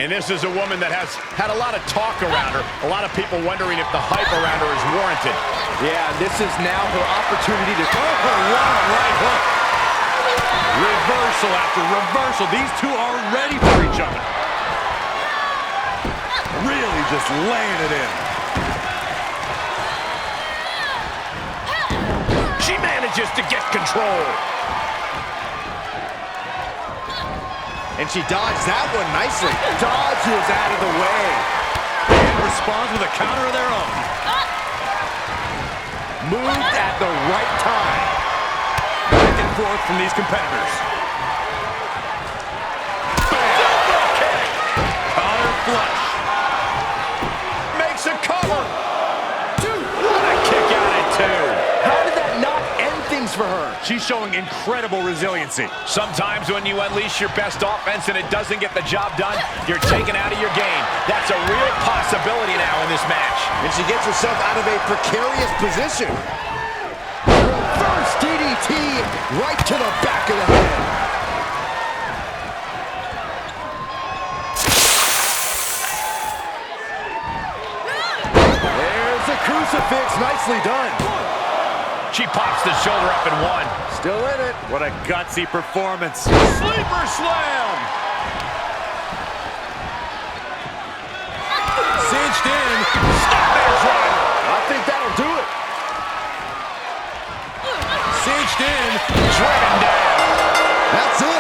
And this is a woman that has had a lot of talk around her. A lot of people wondering if the hype around her is warranted. Yeah, this is now her opportunity to... Oh, wow, right hook. Reversal after reversal. These two are ready for each other. Really just laying it in. She manages to get control. And she dodged that one nicely. Dodges out of the way. And responds with a counter of their own. Moved at the right time. Back and forth from these competitors. Counter flush. Makes a cover. What a kick out at two. How did that not end things for her? She's showing incredible resiliency. Sometimes when you unleash your best offense and it doesn't get the job done, you're taken out of your game. That's a real possibility now in this match. And she gets herself out of a precarious position. Reverse DDT right to the back of the head. There's a crucifix, nicely done. She pops the shoulder up and one. Still in it. What a gutsy performance. Sleeper slam! Cinched in. Snapmare driver. I think that'll do it. Cinched in. Driven down. That's it.